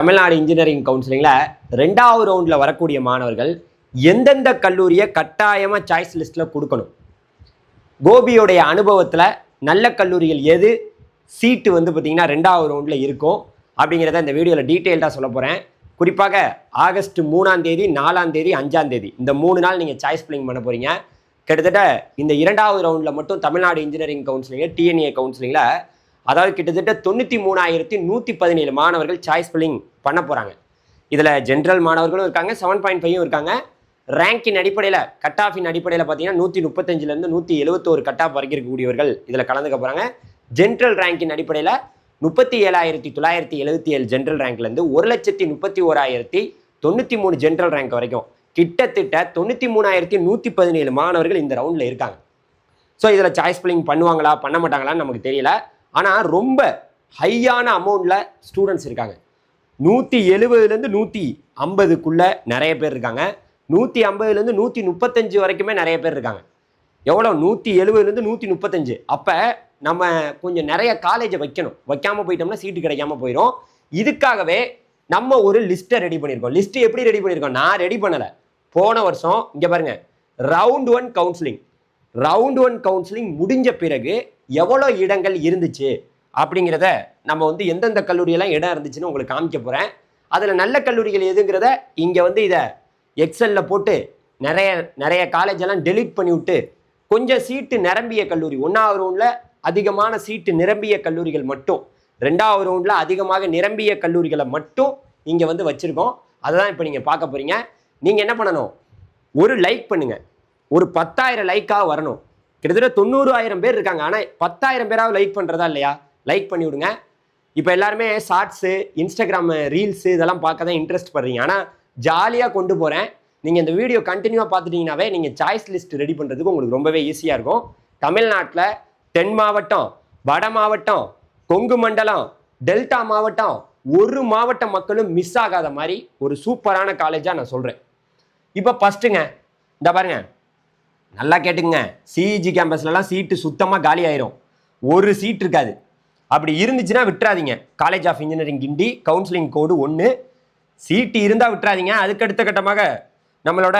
Tamil Nadu engineering கவுன்சிலிங்ல 2வது ரவுண்ட்ல வரக்கூடிய மாணவர்கள் எந்தெந்த கல்லூரியை கட்டாயமா சாய்ஸ் லிஸ்ட்ல கொடுக்கணும், கோபியோடைய அனுபவத்துல நல்ல கல்லூரிகள் எது சீட்டு வந்து பார்த்தீங்கன்னா 2வது ரவுண்ட்ல இருக்கும் அப்படிங்கிறத இந்த வீடியோவில் டீட்டெயில்டாக சொல்ல போகிறேன். குறிப்பாக ஆகஸ்ட் 3ஆம் தேதி 4ஆம் தேதி 5ஆம் தேதி இந்த 3 நாள் நீங்கள் சாய்ஸ் ஃபில்லிங் பண்ண போகிறீங்க. கிட்டத்தட்ட இந்த 2வது ரவுண்டில் மட்டும் தமிழ்நாடு இன்ஜினியரிங் கவுன்சிலிங்கில் டிஎன்ஏ கவுன்சிலிங்கில் அதாவது கிட்டத்தட்ட 93,117 மாணவர்கள் சாய்ஸ் ஃபில்லிங் பண்ண போகிறாங்க. இதில் ஜென்ரல் மாணவர்களும் இருக்காங்க, 7.5 இருக்காங்க. ரேங்கின் அடிப்படையில் கட் ஆஃபின் அடிப்படையில் பார்த்தீங்கன்னா 135லேருந்து 171 கட் ஆஃப் வரைக்கும் இருக்கக்கூடியவர்கள் இதில் கலந்துக்க போகிறாங்க. ஜென்ரல் ரேங்கின் அடிப்படையில் 37,977 ஜென்ரல் ரேங்க்லேருந்து 1,31,193 ஜென்ரல் ரேங்க் வரைக்கும் கிட்டத்தட்ட 93,117 மாணவர்கள் இந்த ரவுண்டில் இருக்காங்க. ஸோ இதில் சாய்ஸ் ஃபில்லிங் பண்ணுவாங்களா பண்ண மாட்டாங்களான்னு நமக்கு தெரியல. ஆனால் ரொம்ப ஹையான அமௌண்ட்டில் ஸ்டூடெண்ட்ஸ் இருக்காங்க. 170லேருந்து 150க்குள்ளே நிறைய பேர் இருக்காங்க. 150லேருந்து 135 வரைக்குமே நிறைய பேர் இருக்காங்க. எவ்வளோ? 170லேருந்து 135. அப்போ நம்ம கொஞ்சம் நிறைய காலேஜை வைக்கணும். வைக்காமல் போயிட்டோம்னா சீட்டு கிடைக்காம போயிடும். இதுக்காகவே நம்ம ஒரு லிஸ்ட்டை ரெடி பண்ணியிருக்கோம். லிஸ்ட்டு எப்படி ரெடி பண்ணியிருக்கோம்? நான் ரெடி பண்ணலை. போன வருஷம் இங்கே பாருங்க, ரவுண்ட் 1 கவுன்சிலிங் முடிஞ்ச பிறகு எவ்வளோ இடங்கள் இருந்துச்சு அப்படிங்கிறத நம்ம வந்து எந்தெந்த கல்லூரியெல்லாம் இடம் இருந்துச்சுன்னு உங்களுக்கு காமிக்க போகிறேன். அதில் நல்ல கல்லூரிகள் எதுங்கிறத இங்கே வந்து இதை எக்ஸலில் போட்டு நிறைய காலேஜ் எல்லாம் டெலீட் பண்ணி விட்டு கொஞ்சம் சீட்டு நிரம்பிய கல்லூரி, 1வது ரவுண்டில் அதிகமான சீட்டு நிரம்பிய கல்லூரிகள் மட்டும், 2வது ரவுண்டில் அதிகமாக நிரம்பிய கல்லூரிகளை மட்டும் இங்கே வந்து வச்சுருக்கோம். அதை தான் இப்போ நீங்கள் பார்க்க போகிறீங்க. நீங்கள் என்ன பண்ணணும்? ஒரு லைக் பண்ணுங்கள். ஒரு 10,000 லைக்காக வரணும். கிட்டத்தட்ட 90,000 பேர் இருக்காங்க. ஆனால் 10,000 பேராவது லைக் பண்ணுறதா இல்லையா? லைக் பண்ணி விடுங்க. இப்போ எல்லாருமே ஷார்ட்ஸு, இன்ஸ்டாகிராம் ரீல்ஸு இதெல்லாம் பார்க்க தான் இன்ட்ரெஸ்ட் படுறீங்க. ஆனால் ஜாலியாக கொண்டு போகிறேன். நீங்கள் இந்த வீடியோ கண்டினியூவாக பார்த்துட்டீங்கன்னாவே நீங்கள் சாய்ஸ் லிஸ்ட் ரெடி பண்ணுறதுக்கு உங்களுக்கு ரொம்பவே ஈஸியாக இருக்கும். தமிழ்நாட்டில் தென் மாவட்டம், வட மாவட்டம், கொங்கு மண்டலம், டெல்டா மாவட்டம், ஒரு மாவட்ட மக்களும் மிஸ் ஆகாத மாதிரி ஒரு சூப்பரான காலேஜாக நான் சொல்கிறேன். இப்போ ஃபஸ்ட்டுங்க இந்த பாருங்க, நல்லா கேட்டுங்க. சிஇஜி கேம்பஸ்லலாம் சீட்டு சுத்தமாக காலி ஆயிரும். ஒரு சீட் இருக்காது. அப்படி இருந்துச்சுன்னா விட்டுறாதீங்க. College of engineering Guindy counselling code 1. Seat இருந்தால் விட்டுறாதீங்க. அதுக்கடுத்த கட்டமாக நம்மளோட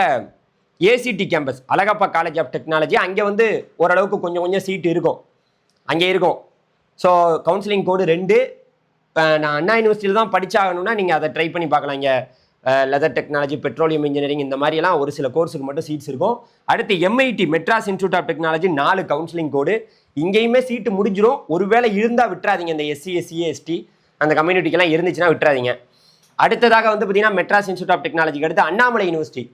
ACT campus, Alagappa college of technology, அங்கே வந்து ஓரளவுக்கு கொஞ்சம் சீட்டு இருக்கும், அங்கே இருக்கும். So counselling code 2. நான் அண்ணா யூனிவர்சிட்டியில் தான் படித்தாகணும்னா நீங்கள் அதை ட்ரை பண்ணி பார்க்கலாம். இங்கே லெதர் டெக்னாலஜி, பெட்ரோலியம் இன்ஜினியரிங் இந்த மாதிரியெல்லாம் ஒரு சில கோர்ஸுக்கு மட்டும் சீட்ஸ் இருக்கும். அடுத்து MIT, Madras institute of technology 4 counselling code. இங்கேயுமே சீட்டு முடிஞ்சிடும். ஒருவேளை இருந்தால் விட்டுறாதீங்க. இந்த எஸ்சி, எஸ்டி அந்த கம்யூனிட்டிக்கெல்லாம் இருந்துச்சுன்னா விட்டுறாதீங்க. அடுத்ததாக வந்து பார்த்தீங்கன்னா மெட்ராஸ் இன்ஸ்டியூட் ஆஃப் டெக்னாலஜிக்கு அடுத்து அண்ணாமலை யூனிவர்சிட்டி.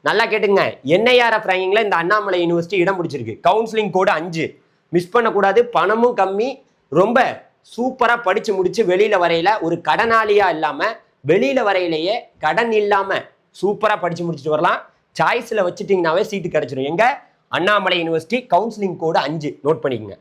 நல்லா கேட்டுங்க, என்ஐஆர்எஃப் ரேங்கிங்கில் இந்த அண்ணாமலை யூனிவர்சிட்டி இடம் பிடிச்சிருக்கு. Counselling code 5. மிஸ் பண்ணக்கூடாது. பணமும் கம்மி. ரொம்ப சூப்பராக படித்து முடித்து வெளியில் வரையில ஒரு கடனாளியாக இல்லாமல், வெளியில் வரையிலேயே கடன் இல்லாமல் சூப்பராக படித்து முடிச்சுட்டு வரலாம். சாய்ஸில் வச்சுட்டிங்கனாவே சீட்டு கிடச்சிடும். எங்கே? Annamalai university, counselling code 5. Note பண்ணிக்கோங்க.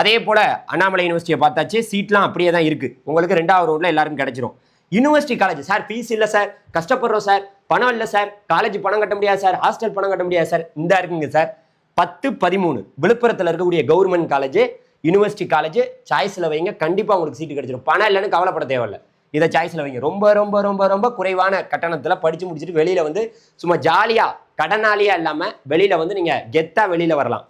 அதே போல் அண்ணாமலை யூனிவர்சிட்டியை பார்த்தாச்சு. சீட்லாம் அப்படியே தான் இருக்குது. உங்களுக்கு 2வது ரவுண்டில் எல்லாருக்கும் கிடச்சிரும். யூனிவர்சிட்டி காலேஜ், சார் ஃபீஸ் இல்லை சார், கஷ்டப்படுறோம் சார், பணம் இல்லை சார், காலேஜ் பணம் கட்ட முடியாது சார், ஹாஸ்டல் பணம் கட்ட முடியாது சார், இந்த இருக்குங்க சார். 10-13 விழுப்புரத்தில் இருக்கக்கூடிய கவர்மெண்ட் காலேஜ், யூனிவர்சிட்டி காலேஜ் சாய்ஸில் வைங்க. கண்டிப்பாக உங்களுக்கு சீட்டு கிடச்சிடும். பணம் இல்லைன்னு கவலைப்பட தேவையில்லை. இதை சாய்ஸில் வைங்க. ரொம்ப ரொம்ப ரொம்ப ரொம்ப குறைவான கட்டணத்தில் படித்து முடிச்சுட்டு வெளியில் வந்து சும்மா ஜாலியாக கடனாளியாக இல்லாமல் வெளியில் வந்து நீங்கள் கெத்தாக வெளியில் வரலாம்.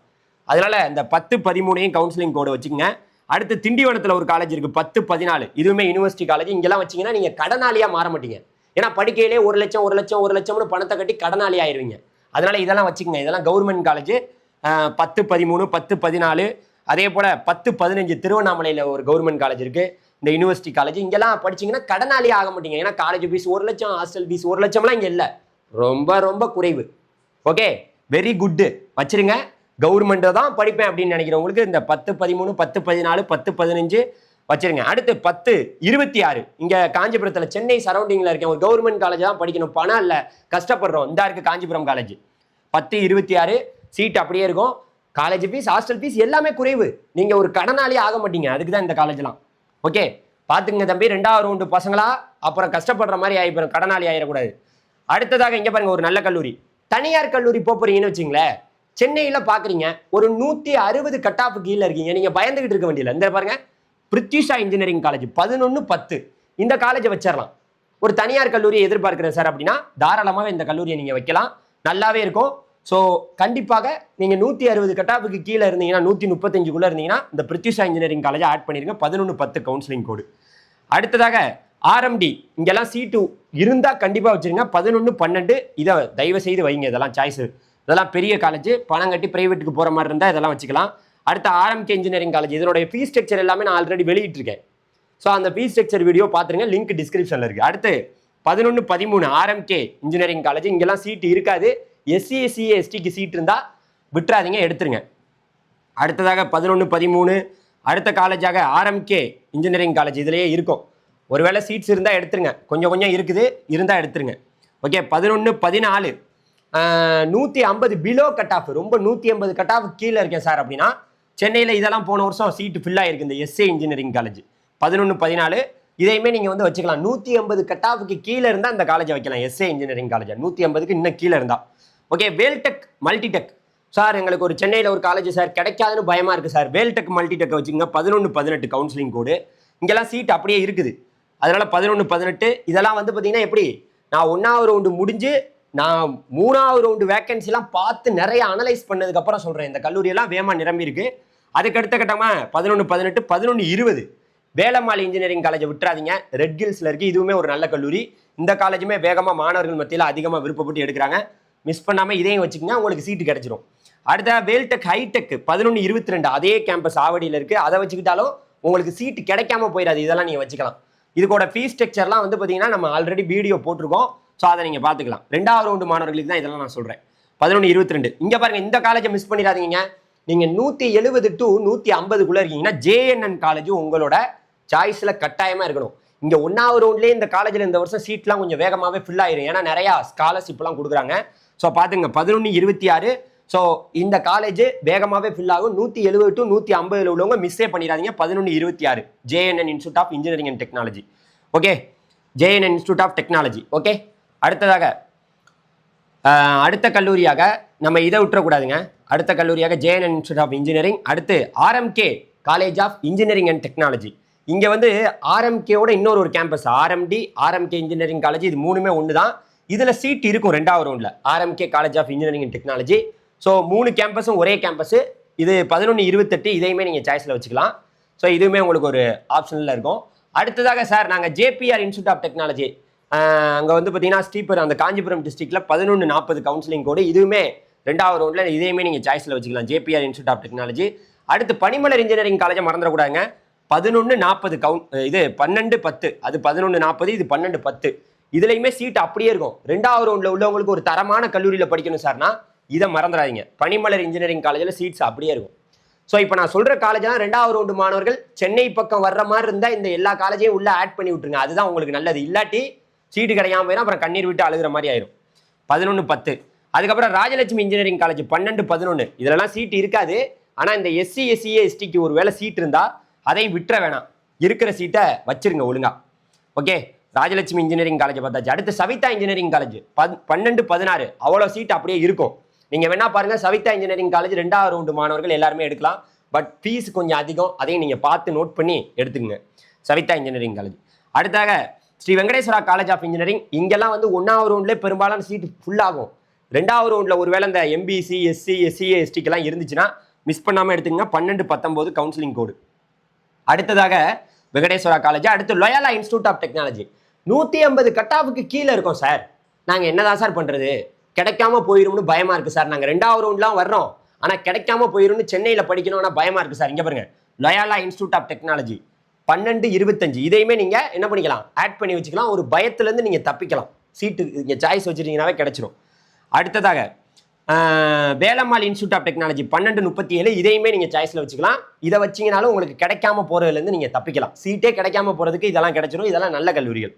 அதனால் இந்த 10-13 கவுன்சிலிங் கோடு வச்சுக்கோங்க. அடுத்து திண்டிவனத்தில் ஒரு காலேஜ் இருக்குது, 10-14. இதுவுமே யூனிவர்சிட்டி காலேஜ். இங்கெல்லாம் வச்சிங்கன்னா நீங்கள் கடனாளியாக மாற மாட்டீங்க. ஏன்னா படிக்கையிலே 1 லட்சம்னு பணத்தை கட்டி கடனாளி ஆயிடுவீங்க. அதனால் இதெல்லாம் வச்சுக்கோங்க. இதெல்லாம் கவர்மெண்ட் காலேஜ். 10-13, 10-14. அதே போல் 10-15 திருவண்ணாமலையில் ஒரு கவர்மெண்ட் காலேஜ் இருக்குது, இந்த யூனிவர்சிட்டி காலேஜ். இங்கெல்லாம் படிச்சிங்கன்னா கடனாளியாக ஆக மாட்டீங்க. ஏன்னா காலேஜ் ஃபீஸ் 1 லட்சம், ஹாஸ்டல் ஃபீஸ் 1 லட்சம்லாம் இங்கே இல்லை. ரொம்ப ரொம்ப குறைவு. Okay, very good. வச்சிருங்க. கவர்மெண்ட்டை தான் படிப்பேன் அப்படின்னு நினைக்கிறவங்களுக்கு இந்த 10-13, 10-14, 10-15 வச்சிருங்க. அடுத்து 10-26 இங்கே காஞ்சிபுரத்தில், சென்னை சரௌண்டிங்கில் இருக்கேன், ஒரு கவர்மெண்ட் காலேஜ் தான் படிக்கணும், பணம் இல்லை, கஷ்டப்படுறோம். இந்த இருக்குது காஞ்சிபுரம் காலேஜ். 10-26 சீட் அப்படியே இருக்கும். காலேஜ் ஃபீஸ், ஹாஸ்டல் ஃபீஸ் எல்லாமே குறைவு. நீங்கள் ஒரு கடனாளியே ஆக மாட்டீங்க. அதுக்கு தான் இந்த காலேஜ்லாம். ஓகே, பார்த்துங்க தம்பி. 2வது ரவுண்டு பசங்களா அப்புறம் கஷ்டப்படுற மாதிரி ஆகிப்போம், கடனாளி ஆகிடக்கூடாது. அடுத்ததாக இங்கே பாருங்க, ஒரு நல்ல கல்லூரி, தனியார் கல்லூரி போறீங்கன்னு வச்சுங்களேன். சென்னையில் பார்க்குறீங்க, ஒரு 160 கட் ஆஃப் கீழே இருக்கீங்க. நீங்கள் பயந்துகிட்டு இருக்க வேண்டியதில்லை. இந்த பாருங்க, பிரித்திஷா இன்ஜினியரிங் காலேஜ் 11-10. இந்த காலேஜை வச்சிடலாம். ஒரு தனியார் கல்லூரியை எதிர்பார்க்கிறேன் சார் அப்படின்னா தாராளமாக இந்த கல்லூரியை நீங்கள் வைக்கலாம், நல்லாவே இருக்கும். ஸோ கண்டிப்பாக நீங்கள் 160 கட்டாப்புக்கு கீழே இருந்தீங்கன்னா 135குள்ளே இருந்தீங்கன்னா இந்த பிரித்யூஷா இன்ஜினியரிங் காலேஜை ஆட் பண்ணிருங்க. 11-10 கவுன்சிலிங் கோடு. அடுத்ததாக ஆர்எம்டி இங்கெல்லாம் சீட்டு இருந்தால் கண்டிப்பாக வச்சுருங்க. 11-12 இதை தயவு செய்து வைங்க. இதெல்லாம் சாய்ஸு, இதெல்லாம் பெரிய காலேஜ், பணம் கட்டி பிரைவேட்டுக்கு போகிற மாதிரி இருந்தால் இதெல்லாம் வச்சுக்கலாம். அடுத்த ஆர்எம்கே இன்ஜினியரிங் காலேஜ், இதனுடைய ஃபீஸ் ஸ்ட்ரக்சர் எல்லாமே நான் ஆல்ரெடி வெளியிட்டிருக்கேன். ஸோ அந்த ஃபீஸ் ஸ்ட்ரக்சர் வீடியோ பார்த்துருங்க, லிங்க் டிஸ்கிரிப்ஷனில் இருக்குது. அடுத்து 11-13 ஆர்எம்கே இன்ஜினியரிங் காலேஜ், இங்கெல்லாம் சீட்டு இருக்காது. எஸ்சி எஸ்சி எஸ்டிக்கு சீட் இருந்தால் விட்டுறாதீங்க, எடுத்துருங்க. அடுத்ததாக 11-13 அடுத்த காலேஜாக ஆர்எம்கே இன்ஜினியரிங் காலேஜ் இதிலேயே இருக்கும். ஒருவேளை சீட்ஸ் இருந்தால் எடுத்துருங்க, கொஞ்சம் கொஞ்சம் இருக்குது, இருந்தால் எடுத்துருங்க. ஓகே. 11-14 150 பிலோ கட் ஆஃப், ரொம்ப 180 கட் ஆஃப் கீழே இருக்கேன் சார் அப்படின்னா சென்னையில் இதெல்லாம் போன வருஷம் சீட்டு ஃபில்லாக இருக்குது இந்த எஸ்ஏ இன்ஜினியரிங் காலேஜ். 11-14 இதையுமே நீங்கள் வந்து வச்சுக்கலாம். 150 கட் ஆஃபுக்கு கீழே இருந்தால் இந்த காலேஜை வைக்கலாம், எஸ்ஏ இன்ஜினியரிங் காலேஜ். 150க்கு இன்னும் கீழே இருந்தால் ஓகே. வேல்டெக் மல்டிடெக் சார், எங்களுக்கு ஒரு சென்னையில் ஒரு காலேஜ் சார் கிடைக்காதுன்னு பயமாக இருக்குது சார், வேல்டெக் மல்டிடெக் வச்சுக்கோங்க. 11-18 கவுன்சிலிங் கோடு, இங்கெல்லாம் சீட் அப்படியே இருக்குது. அதனால் 11-18 இதெல்லாம் வந்து பார்த்தீங்கன்னா எப்படி, நான் 1வது ரவுண்டு முடிஞ்சு நான் 3வது ரவுண்டு வேக்கன்சிலாம் பார்த்து நிறைய அனலைஸ் பண்ணதுக்கப்புறம் சொல்கிறேன். இந்த கல்லூரியெல்லாம் வேகமாக நிரம்பி இருக்கு. அதுக்கு அடுத்த கட்டமாக 11-18 11-20 வேலம்மாள் இன்ஜினியரிங் காலேஜை விட்டுறாதீங்க, ரெட் ஹில்ஸில் இருக்குது. இதுவுமே ஒரு நல்ல கல்லூரி. இந்த காலேஜுமே வேகமாக மாணவர்கள் மத்தியில் அதிகமாக விருப்பப்பட்டு எடுக்கிறாங்க. மிஸ் பண்ணாமல் இதையும் வச்சுக்கோங்க, உங்களுக்கு சீட்டு கிடைச்சிரும். அடுத்த வேல்டெக் ஹைடெக் 11-22 அதே கேம்பஸ் ஆவடியில் இருக்குது. அதை வச்சுக்கிட்டாலும் உங்களுக்கு சீட்டு கிடைக்காம போயிடாது, இதெல்லாம் நீங்கள் வச்சுக்கலாம். இதுக்கோட ஃபீஸ் ஸ்ட்ரக்சர்லாம் வந்து பார்த்தீங்கன்னா நம்ம ஆல்ரெடி வீடியோ போட்டிருக்கோம். ஸோ அதை நீங்கள் பார்த்துக்கலாம். 2வது ரவுண்டு மாணவர்களுக்கு தான் இதெல்லாம் நான் சொல்கிறேன். 11-22 இங்கே பாருங்கள், இந்த காலேஜை மிஸ் பண்ணிடாதீங்க. நீங்கள் 170 to 150குள்ளே இருக்கீங்கன்னா ஜேஎன்என் காலேஜ் உங்களோட சாய்ஸில் கட்டாயமாக இருக்கணும். இங்கே 1வது ரவுண்ட்லேயே இந்த காலேஜில் இந்த வருஷம் சீட்லாம் கொஞ்சம் வேகமாகவே ஃபில் ஆயிரும், ஏன்னா நிறையா ஸ்காலர்ஷிப்லாம் கொடுக்குறாங்க. ஸோ பார்த்துங்க 11-26 ஸோ இந்த காலேஜ் வேகமாகவே ஃபில் ஆகும். 170 to 150 உள்ளவங்க மிஸ்ஸே பண்ணிடாதீங்க. 11-26 JNN institute of engineering and technology. Okay, JNN institute of technology. Okay. அடுத்ததாக அடுத்த கல்லூரியாக நம்ம இதை விட்டுறக்கூடாதுங்க. அடுத்த கல்லூரியாக ஜேஎன்என் இன்ஸ்டியூட் ஆஃப் இன்ஜினியரிங். அடுத்து RMK college of engineering and technology. இங்கே வந்து ஆர்எம்கேவோட இன்னொரு ஒரு campus RMD RMK engineering college, இது மூணுமே ஒன்று தான். இதில் சீட் இருக்கும் 2வது ரவுண்டில் RMK college of engineering and technology. So 3 கேம்பஸும் ஒரே கேம்பஸ். இது 11-28 இதையுமே நீங்கள் சாய்ஸில் வச்சுக்கலாம். ஸோ இதுவுமே உங்களுக்கு ஒரு ஆப்ஷனில் இருக்கும். அடுத்ததாக சார் நாங்கள் ஜேபிஆர் இன்ஸ்டியூட் ஆஃப் டெக்னாலஜி, அங்கே வந்து பார்த்தீங்கன்னா ஸ்ரீபர் அந்த காஞ்சிபுரம் டிஸ்ட்ரிக்டில் 11-40 கவுன்சிலிங் கோடு, இதுவுமே 2வது ரவுண்டில் இதையுமே நீங்கள் சாய்ஸில் வச்சுக்கலாம், ஜேபிஆர் இன்ஸ்டியூட் ஆஃப் டெக்னாலஜி. அடுத்து பனிமலர் இன்ஜினியரிங் காலேஜை மறந்துடக்கூடாதுங்க. 11-40 இது 12-10, அது 11-40, இது 12-10. இதுலையுமே சீட் அப்படியே இருக்கும். 2வது ரவுண்டில் உள்ளவங்களுக்கு ஒரு தரமான கல்லூரியில் படிக்கணும் சார்னா இதை மறந்துடாதீங்க. பனிமலர் இன்ஜினியரிங் காலேஜில் சீட்ஸ் அப்படியே இருக்கும். ஸோ இப்போ நான் சொல்கிற காலேஜெலாம் 2வது ரவுண்டு மாணவர்கள் சென்னை பக்கம் வர்ற மாதிரி இருந்தால் இந்த எல்லா காலேஜையும் உள்ளே ஆட் பண்ணி விட்டுருங்க, அதுதான் உங்களுக்கு நல்லது. இல்லாட்டி சீட்டு கிடைக்காம போயிடும், அப்புறம் கண்ணீர் விட்டு அழுகிற மாதிரி ஆயிரும். 11-10 அதுக்கப்புறம் ராஜலட்சுமி இன்ஜினியரிங் காலேஜ் 12-11 இதெல்லாம் சீட்டு இருக்காது. ஆனால் இந்த எஸ்சி எஸ்சிஏ எஸ்டிக்கு ஒரு வேளை சீட் இருந்தால் அதையும் விட்டுற வேணாம், இருக்கிற சீட்டை வச்சிருங்க ஒழுங்கா. ஓகே, ராஜலட்சுமி இன்ஜினியரிங் காலேஜ் பார்த்தாச்சு. அடுத்து சவிதா இன்ஜினியரிங் காலேஜ் 12-16 அவ்வளோ சீட் அப்படியே இருக்கும். நீங்கள் வேணா பாருங்கள், சவிதா இன்ஜினியரிங் காலேஜ் 2வது ரவுண்டு மாணவர்கள் எல்லாருமே எடுக்கலாம். பட் ஃபீஸ் கொஞ்சம் அதிகம், அதையும் நீங்கள் பார்த்து நோட் பண்ணி எடுத்துக்கங்க. Saveetha engineering college. அடுத்தாக Sri Venkateswara college of engineering, இங்கெல்லாம் வந்து 1வது ரவுண்ட்லேயே பெரும்பாலான சீட்டு ஃபுல் ஆகும். 2வது ரவுண்டில் ஒரு வேளை இந்த எம்பிசி எஸ்சி எஸ்சிஏ எஸ்டிக்கெல்லாம் இருந்துச்சுன்னா மிஸ் பண்ணாமல் எடுத்துக்கங்க. 12-19 கவுன்சிலிங் கோடு. அடுத்ததாக வெங்கடேஸ்வரா காலேஜ். அடுத்து Loyola institute of technology 150 cut ஆஃபுக்கு கீழே இருக்கும் சார். நாங்கள் என்னதான் சார் பண்ணுறது, கிடைக்காம போயிரும்னு பயமாக இருக்குது சார். நாங்கள் 2வது ரவுண்ட்லாம் வர்றோம், ஆனால் கிடைக்காம போயிரும்னு சென்னையில் படிக்கணும்னா பயமாக இருக்குது சார். இங்கே பாருங்கள், லொயாலா இன்ஸ்டியூட் ஆஃப் டெக்னாலஜி 12-25 இதையுமே நீங்கள் என்ன பண்ணிக்கலாம், ஆட் பண்ணி வச்சுக்கலாம். ஒரு பயத்துலேருந்து நீங்கள் தப்பிக்கலாம், சீட்டு இங்கே சாய்ஸ் வச்சுட்டீங்கன்னாவே கிடைச்சிரும். அடுத்ததாக வேலம்மாள் இன்ஸ்டியூட் ஆஃப் டெக்னாலஜி 12-37 இதையுமே நீங்கள் சாய்ஸில் வச்சுக்கலாம். இதை வச்சிங்கனாலும் உங்களுக்கு கிடைக்காம போகிறதுலேருந்து நீங்கள் தப்பிக்கலாம். சீட்டே கிடைக்காம போகிறதுக்கு இதெல்லாம் கிடைச்சிரும். இதெல்லாம் நல்ல கல்லூரிகள்.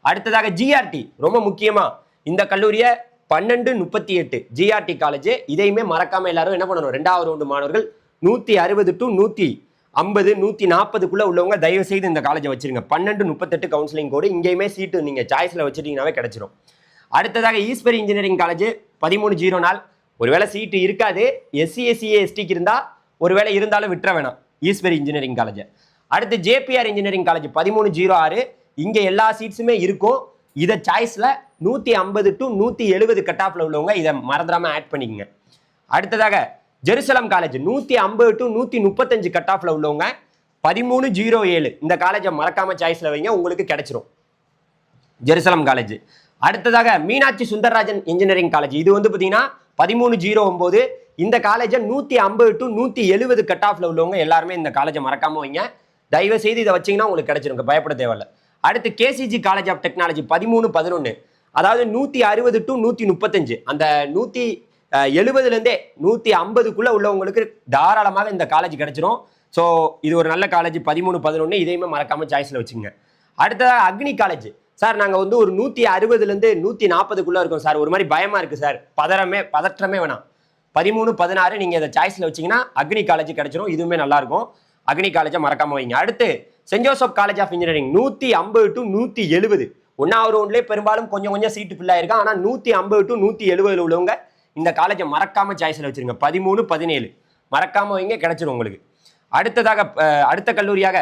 அடுத்ததாக ஜிஆர்டி, ரொம்ப முக்கியமாக இந்த கல்லூரியை 12-38 ஜிஆர்டி காலேஜ், இதையுமே மறக்காமல் எல்லாரும் என்ன பண்ணணும், 2வது ரவுண்டு மாணவர்கள் 160 to 150 140க்குள்ளே உள்ளவங்க தயவு செய்து இந்த காலேஜை வச்சிருங்க. 12-38 கவுன்சிலிங் கோடு, இங்கேயுமே சீட்டு நீங்கள் சாய்ஸில் வச்சுட்டீங்கன்னாவே கிடைச்சிரும். அடுத்ததாக ஈஸ்வரி இன்ஜினியரிங் காலேஜ் 13-04 ஒருவேளை சீட்டு இருக்காது. எஸ்சி எஸ்சிஏ எஸ்டிக்கு இருந்தால் ஒருவேளை இருந்தாலும் விட்டுற வேணாம் ஈஸ்வரி இன்ஜினியரிங் காலேஜ். அடுத்து ஜேபிஆர் இன்ஜினியரிங் காலேஜ் 13-06 இங்கே எல்லா சீட்ஸுமே இருக்கும். இதை சாய்ஸில் 150 to 170 கட் ஆஃப்ல உள்ளவங்க இதை மறந்துடாமல் ஆட் பண்ணிக்கங்க. அடுத்ததாக ஜெருசலம் காலேஜ் 150 to 135 கட் ஆஃப்ல உள்ளவங்க 1307 இந்த காலேஜை மறக்காம சாய்ஸில் வைங்க, உங்களுக்கு கிடைச்சிரும் ஜெருசலம் காலேஜ். அடுத்ததாக மீனாட்சி சுந்தரராஜன் இன்ஜினியரிங் காலேஜ், இது வந்து பார்த்தீங்கன்னா 1309 இந்த காலேஜை 150 to 170 கட் ஆஃப்ல உள்ளவங்க எல்லாருமே இந்த காலேஜை மறக்காம வைங்க. தயவு செய்து இதை வச்சிங்கன்னா உங்களுக்கு கிடைச்சிருங்க, பயப்பட தேவையில்லை. அடுத்து கேசிஜி காலேஜ் ஆஃப் டெக்னாலஜி 1311, அதாவது 160 to 135 அந்த 170லேருந்தே 150க்குள்ளே உள்ளவங்களுக்கு தாராளமாக இந்த காலேஜ் கிடைச்சிரும். ஸோ இது ஒரு நல்ல காலேஜ் 1311, இதையுமே மறக்காம சாய்ஸில் வச்சுங்க. அடுத்ததாக அக்னி காலேஜ், சார் நாங்கள் வந்து ஒரு 160லேருந்து 140க்குள்ளே இருக்கோம் சார், ஒரு மாதிரி பயமாக இருக்குது சார், பதற்றமே வேணாம். 1316 நீங்கள் இதை சாய்ஸில் வச்சிங்கன்னா அக்னி காலேஜ் கிடைச்சிரும், இதுவுமே நல்லாயிருக்கும். அக்னி காலேஜை மறக்காம வைங்க. அடுத்து Saint Joseph college of engineering 150 to 170 ஒன்னாவது ரவுண்ட்லேயே பெரும்பாலும் கொஞ்சம் சீட்டு ஃபில்லாக இருக்கும். ஆனால் 150 to 170 உள்ளவங்க இந்த காலேஜை மறக்காம சாய்ஸில் வச்சிருங்க. 1317 மறக்காம வைங்க, கிடைச்சிரும் உங்களுக்கு. அடுத்ததாக அடுத்த கல்லூரியாக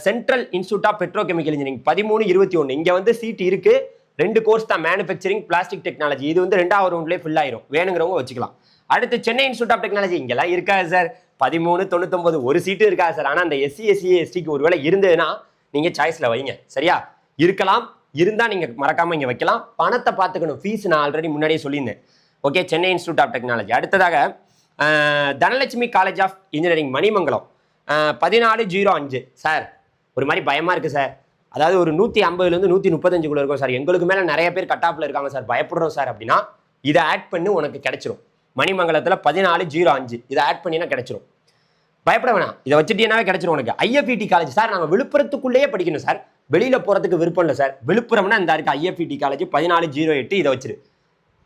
central institute of petrochemical engineering 1321 இங்கே வந்து சீட் இருக்கு. 2 கோர்ஸ் தான், மேனுஃபேக்சரிங், பிளாஸ்டிக் டெக்னாலஜி. இது வந்து 2வது ரவுண்ட்லேயே ஃபில் ஆயிரும், வேணுங்கிறவங்க வச்சுக்கலாம். அடுத்து சென்னை இன்ஸ்டியூட் ஆஃப் டெக்னாலஜி இங்கெல்லாம் இருக்காது சார், 1399 ஒரு சீட்டு இருக்காது சார். ஆனால் அந்த SC SC STக்கு ஒருவேளை இருந்ததுன்னா நீங்கள் சாய்ஸில் வைங்க, சரியா? இருக்கலாம், இருந்தால் நீங்கள் மறக்காமல் இங்கே வைக்கலாம். பணத்தை பார்த்துக்கணும், ஃபீஸ் நான் ஆல்ரெடி முன்னாடியே சொல்லியிருந்தேன். Okay, Chennai institute of technology. அடுத்ததாக Dhanalakshmi college of engineering Manimangalam 1405 sir, ஒரு மாதிரி பயமாக இருக்குது சார், அதாவது ஒரு 150லேருந்து 135க்குள்ளே இருக்கும் சார், எங்களுக்கு மேலே நிறைய பேர் கட் ஆஃபில் இருக்காங்க சார், பயப்படுறோம் சார் அப்படின்னா இதை ஆட் பண்ணி உனக்கு கிடைச்சிரும். மணிமங்கலத்தில் 1405 இதை ஆட் பண்ணினா கிடைச்சிரும், பயப்பட வேணாம், இதை வச்சுட்டீங்கன்னாவே கிடைச்சிரும் உனக்கு. IFET காலேஜ், சார் நாங்கள் விழுப்புரத்துக்குள்ளேயே படிக்கணும் சார், வெளியில் போகிறதுக்கு விருப்பம் இல்லை சார், விழுப்புரம்னா இந்த இருக்கு IFET காலேஜ் 1408 இதை வச்சிரு.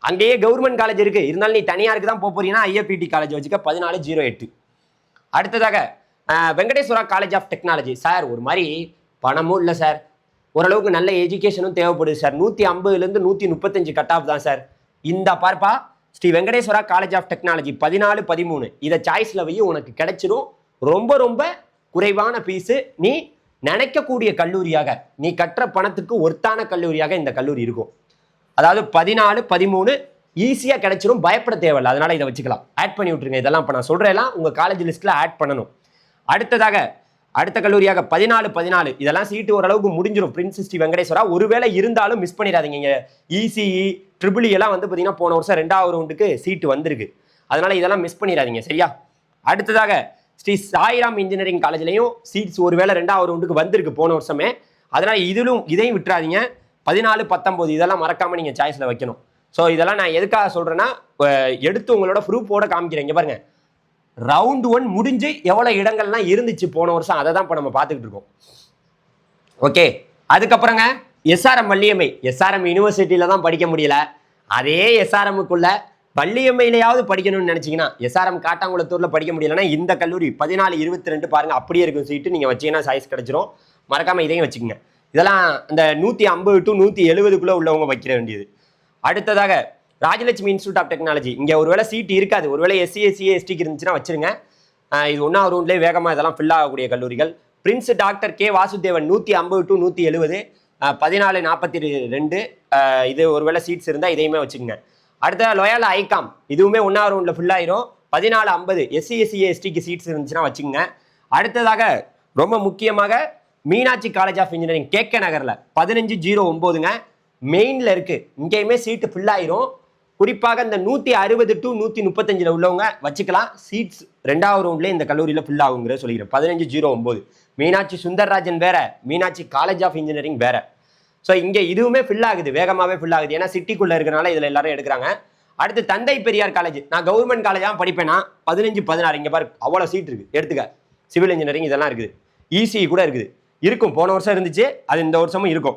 அங்கேயே கவர்மெண்ட் காலேஜ் இருக்குது, இருந்தாலும் நீ தனியாருக்கு தான் போறீங்கன்னா IFET காலேஜ் வச்சுக்க 1408. அடுத்ததாக Venkateswara college of technology, sir ஒரு மாதிரி பணமும் இல்லை சார், ஓரளவுக்கு நல்ல எஜுகேஷனும் தேவைப்படுது சார், 150லேருந்து 135 கட் ஆஃப் தான் சார். இந்த பார்ப்பா Sri Venkateswara college of technology 1413 இதை சாய்ஸில் வை, உனக்கு கிடைச்சிரும். ரொம்ப ரொம்ப குறைவான ஃபீஸு, நீ நினைக்கக்கூடிய கல்லூரியாக, நீ கட்டுற பணத்துக்கு ஒர்த்தான கல்லூரியாக இந்த கல்லூரி இருக்கும். அதாவது 1413 ஈஸியாக கிடைச்சிரும், பயப்பட தேவையில்லை, அதனால இதை வச்சுக்கலாம், ஆட் பண்ணி விட்டுருங்க. இதெல்லாம் இப்போ நான் சொல்கிறேன், உங்கள் காலேஜ் லிஸ்ட்டில் ஆட் பண்ணணும். அடுத்ததாக அடுத்த கல்லூரியாக 1414 இதெல்லாம் சீட்டு ஓரளவுக்கு முடிஞ்சிடும். பிரின்ஸ் ஸ்ரீ வெங்கடேஸ்வரா ஒருவேளை இருந்தாலும் மிஸ் பண்ணிடாதீங்க. இங்கே ECE EEE எல்லாம் வந்து பார்த்தீங்கன்னா போன வருஷம் 2வது ரவுண்டுக்கு சீட்டு வந்திருக்கு, அதனால இதெல்லாம் மிஸ் பண்ணிடாதீங்க, சரியா? அடுத்ததாக ஸ்ரீ சாய்ராம் இன்ஜினியரிங் காலேஜ்லையும் சீட்ஸ் ஒருவேளை 2வது ரவுண்டுக்கு வந்திருக்கு போன வருஷமே, அதனால இதையும் விட்டுறாதீங்க. 1419 இதெல்லாம் மறக்காம நீங்கள் சாய்ஸில் வைக்கணும். ஸோ இதெல்லாம் நான் எதுக்காக சொல்கிறேன்னா, எடுத்து உங்களோட ப்ரூஃபோட காமிக்கிறேன். இங்கே பாருங்க, ரவுண்ட் 1 முடிஞ்சு எவ்வளோ இடங்கள்லாம் இருந்துச்சு போன வருஷம், அதை தான் இப்போ நம்ம பார்த்துக்கிட்டு இருக்கோம். ஓகே, அதுக்கப்புறங்க SRM வள்ளியம்மை, SRM யூனிவர்சிட்டியில தான் படிக்க முடியல, அதே SRMக்குள்ள வள்ளியம்மையிலையாவது படிக்கணும்னு நினச்சிங்கன்னா, SRM காட்டாங்குளத்தூரில் படிக்க முடியலன்னா இந்த கல்லூரி 1422 பாருங்க, அப்படியே இருக்கும் சீட்டு, நீங்கள் வச்சீங்கன்னா சாய்ஸ் கிடைச்சிரும். மறக்காம இதையும் வச்சுக்கோங்க. இதெல்லாம் இந்த 150 to 170க்குள்ளே உள்ளவங்க வைக்கிற வேண்டியது. அடுத்ததாக ராஜலட்சுமி இன்ஸ்டியூட் ஆஃப் டெக்னாலஜி, இங்கே ஒருவேளை சீட்டு இருக்காது, ஒருவேளை SC SC STக்கு இருந்துச்சுன்னா வச்சிருங்க. இது 1வது ரவுண்ட்லேயே வேகமாக இதெல்லாம் ஃபில் ஆகக்கூடிய கல்லூரிகள். Prince doctor K Vasudevan 150 to 170 1442 இது ஒருவேளை சீட்ஸ் இருந்தால் இதையுமே வச்சுக்கோங்க. அடுத்த லோயாலா ஐகாம், இதுவுமே 1வது ரவுண்டில் ஃபில் ஆயிரும். 1450 SC SC STக்கு சீட்ஸ் இருந்துச்சுன்னா வச்சுக்கோங்க. அடுத்ததாக ரொம்ப முக்கியமாக Meenakshi college of engineering KK நகரில் 1509ங்க, மெயினில் இருக்குது, இங்கேயுமே சீட்டு ஃபில் ஆயிரும். குறிப்பாக இந்த 160 to 135 உள்ளவங்க வச்சுக்கலாம், சீட்ஸ் 2வது ரவுண்ட்லேயே இந்த கல்லூரியில் ஃபில் ஆகுங்கிற சொல்லிக்கிறேன். 1509 மீனாட்சி சுந்தரராஜன் வேற, மீனாட்சி காலேஜ் ஆஃப் இன்ஜினியரிங் வேற. ஸோ இங்கே இதுவுமே ஃபில் ஆகுது, வேகமாகவே ஃபில் ஆகுது, ஏன்னா சிட்டிக்குள்ளே இருக்கிறனால இதில் எல்லாரும் எடுக்கிறாங்க. அடுத்து தந்தை பெரியார் காலேஜ், நான் கவர்மெண்ட் காலேஜாக படிப்பேன்னா 1516 இங்கே பாரு அவ்வளோ சீட் இருக்குது, எடுத்துக்க. சிவில் இன்ஜினியரிங் இதெல்லாம் இருக்குது, ECE கூட இருக்கும், போன வருஷம் இருந்துச்சு, அது இந்த வருஷமும் இருக்கும்.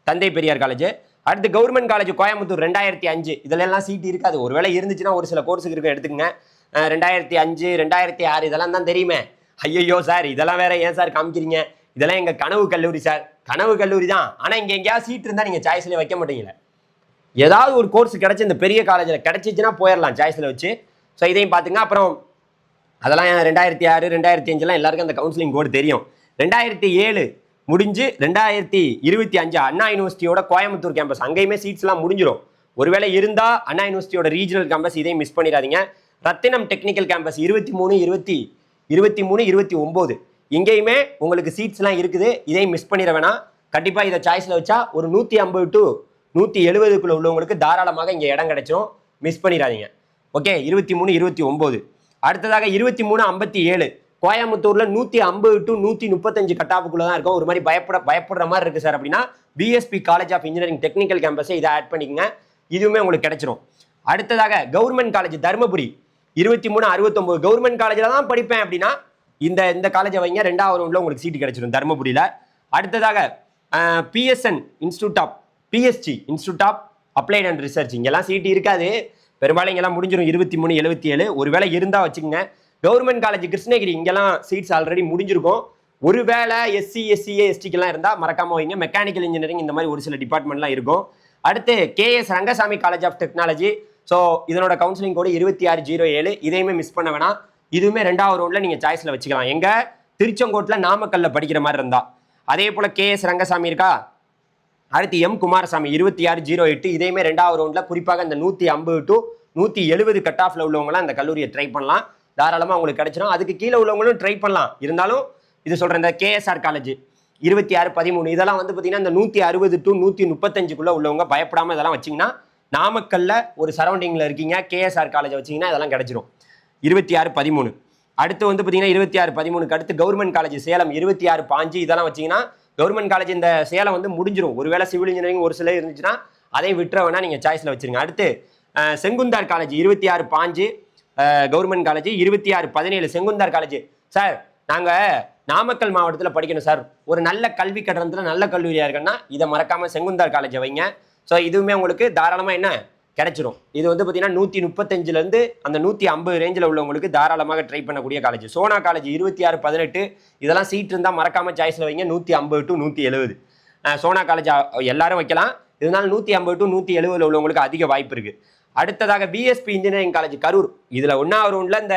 தந்தை பெரியார் காலேஜ். அடுத்து கவர்மெண்ட் காலேஜ் கோயம்புத்தூர் 2005 இதெல்லாம் சீட் இருக்காது, ஒருவேளை இருந்துச்சுன்னா ஒரு சில கோர்ஸுக்கு இருக்க எடுத்துக்கங்க. 2005 2006 இதெல்லாம் தான் தெரியுமே. ஐயோ சார் இதெல்லாம் வேற ஏன் சார் காமிக்கிறீங்க, இதெல்லாம் எங்கள் கனவு கல்லூரி சார். கனவு கல்லூரி தான், ஆனால் இங்கே எங்கேயாவது சீட் இருந்தால் நீங்கள் சாய்ஸ்லேயே வைக்க மாட்டீங்களே. ஏதாவது ஒரு கோர்ஸ் கிடச்சி இந்த பெரிய காலேஜில் கிடச்சிச்சுன்னா போயிடலாம் சாய்ஸில் வச்சு. ஸோ இதையும் பார்த்துங்க. அப்புறம் அதெல்லாம் 2006 2005 எல்லாருக்கும் அந்த கவுன்சிலிங் கோடு தெரியும். 2007 முடிஞ்சு 2025 அண்ணா யூனிவர்சிட்டியோட கோயம்புத்தூர் கேம்பஸ் அங்கேயுமே சீட்ஸ்லாம் முடிஞ்சிடும். ஒருவேளை இருந்தா அண்ணா யூனிவர்சிட்டியோட ரீஜனல் கேம்பஸ் இதையும் மிஸ் பண்ணிடாதீங்க. ரத்தினம் டெக்னிக்கல் கேம்பஸ் 23 இங்கேயுமே உங்களுக்கு சீட்ஸ்லாம் இருக்குது. இதையும் மிஸ் பண்ணிட வேணாம். கண்டிப்பாக இதை சாய்ஸில் வச்சா ஒரு 150 to 170 உள்ளவங்களுக்கு தாராளமாக இங்கே இடம் கிடைச்சிடும். மிஸ் பண்ணிடாதீங்க. ஓகே, 23 அடுத்ததாக 2357 கோயம்புத்தூர்ல 150 to 135 கட்டாப்புக்குள்ள தான் இருக்கும். ஒரு மாதிரி பயப்படுற மாதிரி இருக்கு சார் அப்படின்னா PSB college of engineering technical கேம்பஸை இதை ஆட் பண்ணிக்கங்க. இதுவுமே உங்களுக்கு கிடைச்சிரும். அடுத்ததாக கவர்மெண்ட் காலேஜ் தருமபுரி 2369 கவர்மெண்ட் காலேஜில் தான் படிப்பேன் அப்படின்னா இந்த காலேஜை வைங்க. 2வது ரவுண்டில் உங்களுக்கு சீட்டு கிடைச்சிடும் தருமபுரியில். அடுத்ததாக PSN PSG institute of applied and research இங்கெல்லாம் சீட்டு இருக்காது. பெரும்பாலும் இங்கெல்லாம் முடிஞ்சிடும். 2377 ஒருவேளை இருந்தால் வச்சுக்கோங்க. கவர்மெண்ட் காலேஜ் கிருஷ்ணகிரி இங்கெல்லாம் சீட்ஸ் ஆல்ரெடி முடிஞ்சிருக்கும். ஒருவேளை எஸ்சி எஸ்சிஏ எஸ்டிக்கெல்லாம் இருந்தால் மறக்காம வைங்க. மெக்கானிக்கல் இன்ஜினியரிங் இந்த மாதிரி ஒரு சில டிபார்ட்மெண்ட்லாம் இருக்கும். அடுத்து KS Rangasamy college of technology. So இதனோட கவுன்சிலிங் கோடு 2607. இதையுமே மிஸ் பண்ண வேணாம். இதுவுமே 2வது ரவுண்டில் நீங்கள் சாய்ஸில் வச்சுக்கலாம். எங்க திருச்செங்கோட்டில் நாமக்கல்ல படிக்கிற மாதிரி இருந்தா. அதே போல் கேஎஸ் ரங்கசாமி இருக்கா. அடுத்து எம் குமாரசாமி 2608. இதையுமே 2வது ரவுண்டில் குறிப்பாக இந்த 150 to 170 கட் ஆஃப்ல உள்ளவங்களாம் இந்த கல்லூரியை ட்ரை பண்ணலாம். தாராளமாக உங்களுக்கு கிடைச்சிடும். அதுக்கு கீழே உள்ளவங்களும் ட்ரை பண்ணலாம். இருந்தாலும் இது சொல்கிறேன், இந்த கேஎஸ்ஆர் காலேஜ் 2613 இதெல்லாம் வந்து பார்த்தீங்கன்னா இந்த 160 to 135 உள்ளவங்க பயப்படாமல் இதெல்லாம் வச்சிங்கன்னா நாமக்கல்ல ஒரு சரௌண்டிங்கில் இருக்கீங்க, கேஎஸ்ஆர் காலேஜை வச்சிங்கன்னா இதெல்லாம் கிடைச்சிடும். 2613 அடுத்து வந்து பார்த்தீங்கன்னா 2613 அடுத்து கவர்மெண்ட் காலேஜ் சேலம் 2605 இதெல்லாம் வச்சிங்கன்னா கவர்மெண்ட் காலேஜ் இந்த சேலம் வந்து முடிஞ்சிடும். ஒருவேளை சிவில் இன்ஜினியரிங் ஒரு சில இருந்துச்சுன்னா அதையும் விட்டுற வேணா நீங்கள் சாய்ஸில் வச்சிருங்க. அடுத்து Sengunthar college 2605 government college 2617 Sengunthar college. Sir நாங்கள் நாமக்கல் மாவட்டத்தில் படிக்கணும் சார், ஒரு நல்ல கல்வி கட்டணத்தில் நல்ல கல்லூரியாக இருக்குன்னா இதை மறக்காமல் செங்குந்தார் காலேஜை வைங்க. ஸோ இதுவுமே உங்களுக்கு தாராளமாக என்ன கிடைச்சிடும். இது வந்து பார்த்தீங்கன்னா 135 அந்த 150 ரேஞ்சில் உள்ளவங்களுக்கு தாராளமாக ட்ரை பண்ணக்கூடிய காலேஜ். சோனா காலேஜ் 2618 இதெல்லாம் சீட் இருந்தால் மறக்காமல் சாய்ஸில் வைங்க. 150 to 170 சோனா காலேஜ் எல்லாரும் வைக்கலாம். இதனால 150 to 170 உள்ளவங்களுக்கு அதிக வாய்ப்பு இருக்குது. அடுத்ததாக பிஎஸ்பி இன்ஜினியரிங் காலேஜ் கரூர். இதில் 1வது ரவுண்டில் இந்த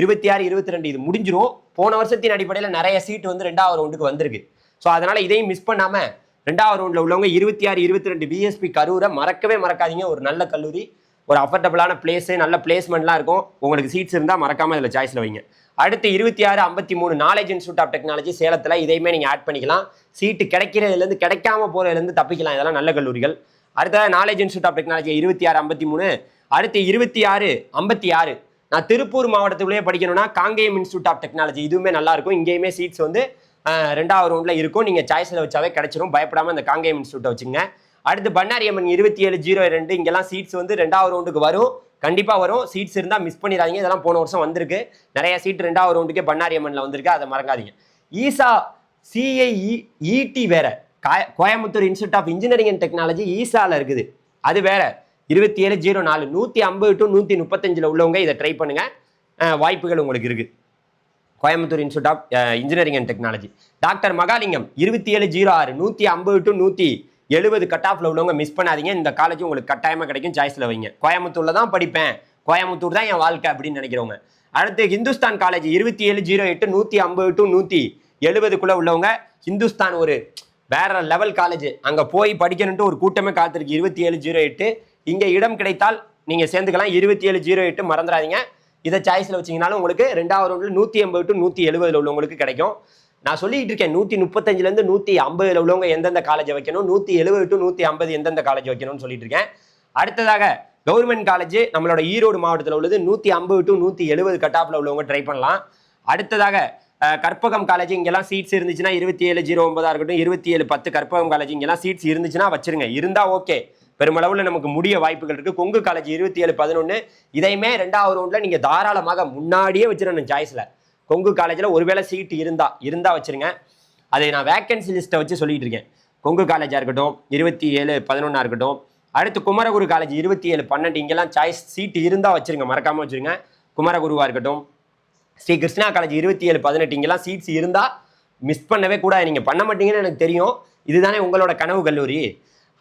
26 22 இது முடிஞ்சிரும். போன வருஷத்தின் அடிப்படையில் நிறைய சீட்டு வந்து 2வது ரவுண்டுக்கு வந்திருக்கு. ஸோ அதனால் இதையும் மிஸ் பண்ணாமல் 2வது ரவுண்டில் உள்ளவங்க 26 22 பிஎஸ்பி கரூரை மறக்கவே மறக்காதீங்க. ஒரு நல்ல கல்லூரி, ஒரு அஃபர்டபுளான பிளேஸு, நல்ல பிளேஸ்மெண்ட்லாம் இருக்கும். உங்களுக்கு சீட்ஸ் இருந்தால் மறக்காமல் இதில் சாய்ஸில் வைங்க. அடுத்து 2653 நாலேஜ் இன்ஸ்டியூட் ஆஃப் டெக்னாலஜி சேலத்தில். இதையுமே நீங்கள் ஆட் பண்ணிக்கலாம். சீட்டு கிடைக்கிறதுலேருந்து கிடைக்காம போகிறதுலேருந்து தப்பிக்கலாம். இதெல்லாம் நல்ல கல்லூரிகள். அடுத்த நாலேஜ் இன்ஸ்டியூட் ஆஃப் டெக்னாலஜி 2653. அடுத்து 2656 நான் திருப்பூர் மாவட்டத்துக்குள்ளேயே படிக்கணும்னா காங்கேயம் இன்ஸ்டியூட் ஆஃப் டெக்னாலஜி இதுவுமே நல்லா இருக்கும். இங்கேயுமே சீட்ஸ் வந்து 2வது ரவுண்டில் இருக்கும். நீங்கள் சாய்ஸில் வச்சாவே கிடைச்சிடும். பயப்படாமல் இந்த காங்கேயம் இன்ஸ்டியூட்டை வச்சுங்க. அடுத்து பண்ணாரி அம்மன் 2702 இங்கெல்லாம் சீட்ஸ் வந்து 2வது ரவுண்டுக்கு வரும். கண்டிப்பாக வரும். சீட்ஸ் இருந்தால் மிஸ் பண்ணிடாதீங்க. இதெல்லாம் போன வருஷம் வந்திருக்கு. நிறைய சீட் 2வது ரவுண்டுக்கே பண்ணாரி அம்மனில் வந்திருக்கு. அதை மறக்காதீங்க. ஈசா சிஐஇடி வேற, Coimbatore institute of engineering and technology ஈசாவில் இருக்குது. அது வேற 2704 150 to 135 உள்ளவங்க இதை ட்ரை பண்ணுங்க. வாய்ப்புகள் உங்களுக்கு இருக்குது. Coimbatore institute of engineering and technology. Doctor Mahalingam 2706 150 to 170 cut ஆஃப்ல உள்ளவங்க மிஸ் பண்ணாதீங்க. இந்த காலேஜ் உங்களுக்கு கட்டாயமாக கிடைக்கும். சாய்ஸில் வைங்க. கோயம்புத்தூர்ல தான் படிப்பேன், கோயம்புத்தூர் தான் என் வாழ்க்கை அப்படின்னு நினைக்கிறவங்க. அடுத்து ஹிந்துஸ்தான் காலேஜ் 2708 150 to 170 உள்ளவங்க. ஹிந்துஸ்தான் ஒரு வேற லெவல் காலேஜ். அங்கே போய் படிக்கணுன்ட்டு ஒரு கூட்டமே காத்திருக்கு. 2708 இங்கே இடம் கிடைத்தால் நீங்கள் சேர்ந்துக்கலாம். 2708 மறந்துடாதீங்க. இதை சாய்ஸில் வச்சிங்கனாலும் உங்களுக்கு 2வது ரவுண்டில் 180 to 170 உள்ளவங்களுக்கு கிடைக்கும். நான் சொல்லிட்டு இருக்கேன் 135 150 உள்ளவங்க எந்தெந்த காலேஜை வைக்கணும், 170 to 150 எந்தெந்த காலேஜ் வைக்கணும்னு சொல்லிட்டு இருக்கேன். அடுத்ததாக கவர்மெண்ட் காலேஜ் நம்மளோட ஈரோடு மாவட்டத்தில் உள்ளது. 150 to 170 கட் ஆஃப்ல உள்ளவங்க ட்ரை பண்ணலாம். அடுத்ததாக கற்பகம் காலேஜ் இங்கெல்லாம் சீட்ஸ் இருந்துச்சுன்னா 2709 இருக்கட்டும், 2710 கற்பகம் காலேஜ் இங்கெல்லாம் சீட்ஸ் இருந்துச்சுன்னா வச்சிருங்க. இருந்தால் ஓகே, பெருமளவில் நமக்கு முடிய வாய்ப்புகள் இருக்குது. கொங்கு காலேஜ் 2711 இதையுமே 2வது ரவுண்டில் நீங்கள் தாராளமாக முன்னாடியே வச்சிடணும் சாய்ஸில். கொங்கு காலேஜில் ஒருவேளை சீட்டு இருந்தால் வச்சுருங்க. அதை நான் வேக்கன்சி லிஸ்ட்டை வச்சு சொல்லிட்டு இருக்கேன். கொங்கு காலேஜாக இருக்கட்டும் 2711 இருக்கட்டும். அடுத்து குமரகுரு காலேஜ் 2712 இங்கெல்லாம் சாய்ஸ் சீட்டு இருந்தால் வச்சுருங்க, மறக்காமல் வச்சுருங்க. குமரகுருவாக இருக்கட்டும். ஸ்ரீ கிருஷ்ணா காலேஜ் 2718 இங்கெல்லாம் சீட்ஸ் இருந்தால் மிஸ் பண்ணவே கூடாது. நீங்கள் பண்ண மாட்டீங்கன்னு எனக்கு தெரியும். இதுதானே உங்களோட கனவு கல்லூரி.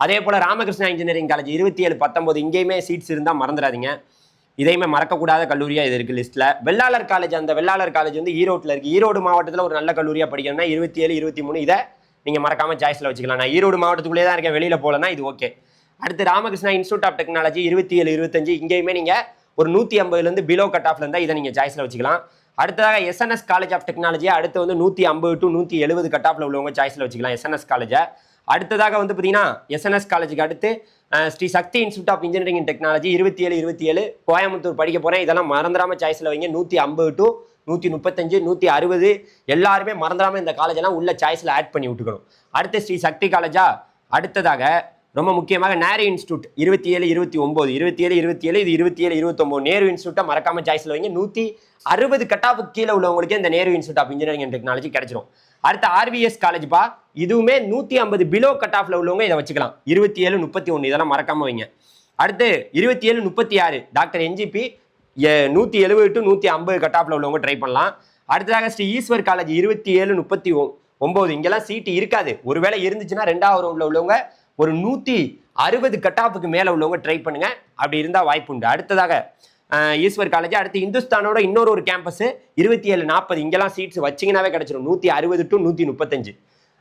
அதே போல் ராமகிருஷ்ணா இன்ஜினியரிங் காலேஜ் 2719 இங்கேயுமே சீட்ஸ் இருந்தால் மறந்துடாதீங்க. இதையுமே மறக்கக்கூடாத கல்லூரியாக இது இருக்குது லிஸ்ட்டில். வெள்ளாளர் காலேஜ், அந்த வெள்ளாளர் காலேஜ் வந்து ஈரோட்டில் இருக்குது. ஈரோடு மாவட்டத்தில் ஒரு நல்ல கல்லூரியாக படிக்கணும்னா 27 23 இதை நீங்கள் மறக்காமல் சாய்ஸில் வச்சுக்கலாம். நான் ஈரோடு மாவட்டத்துக்குள்ளே தான் இருக்கேன், வெளியில் போகலன்னா இது ஓகே. அடுத்து ராமகிருஷ்ணா இன்ஸ்டியூட் ஆஃப் டெக்னாலஜி 27 25 இங்கேயுமே நீங்கள் ஒரு 150 பிலோ கட் ஆஃப்ல இருந்தால் இதை நீங்கள் சாய்ஸில் வச்சுக்கலாம். அடுத்ததாக எஸ்என்எஸ் காலேஜ் ஆஃப் டெக்னாலஜி அடுத்து வந்து 150 to 170 கட் ஆஃப்ல உள்ளவங்க சாய்ஸில் வச்சுக்கலாம் எஸ்என்எஸ் காலேஜை. அடுத்ததாக வந்து பார்த்தீங்கன்னா எஸ்என்எஸ் காலேஜுக்கு அடுத்து Sri Sakthi institute of engineering and technology 27 27 Coimbatore படிக்க போகிறேன். இதெல்லாம் மறந்துடாமல் சாய்ஸில் வைங்க. 150 to 135 160 எல்லாருமே மறந்துடாமல் இந்த காலேஜெல்லாம் உள்ள சாய்ஸில் ஆட் பண்ணி விட்டுக்கணும். அடுத்து ஸ்ரீ சக்தி காலேஜா. அடுத்ததாக ரொம்ப முக்கியமாக நேரு இன்ஸ்டியூட் 27 29 27 27 இது 27 29 நேரு இன்ஸ்டியூட்டை மறக்காம சாய்ஸில் வைங்க. 160 கட் ஆஃப் கீழே உள்ளவங்களுக்கு இந்த Nehru institute of engineering and technology கிடைச்சிரும். அடுத்த ஆர்விஎஸ் காலேஜ்பா, இதுவுமே 150 பிலோ கட் ஆஃப்ல உள்ளவங்க இதை வச்சுக்கலாம். 27 31 இதெல்லாம் மறக்காம வைங்க. அடுத்து 27 36 டாக்டர் என்ஜிபி 170 to 150 கட் ஆஃப்ல உள்ளவங்க ட்ரை பண்ணலாம். அடுத்ததாக ஸ்ரீ ஈஸ்வர் காலேஜ் 27 39 இங்கெல்லாம் சீட்டு இருக்காது. ஒருவேளை இருந்துச்சுன்னா 2வது ரவுண்ட்ல உள்ளவங்க ஒரு 160 கட் ஆஃபுக்கு மேலே உள்ளவங்க ட்ரை பண்ணுங்க, அப்படி இருந்தால் வாய்ப்பு உண்டு. அடுத்ததாக ஈஸ்வர் காலேஜ். அடுத்து இந்துஸ்தானோட இன்னொரு கேம்பஸ் 27 40 இங்கெல்லாம் சீட்ஸ் வச்சிங்கனாவே கிடைச்சிடும் 160 to 135.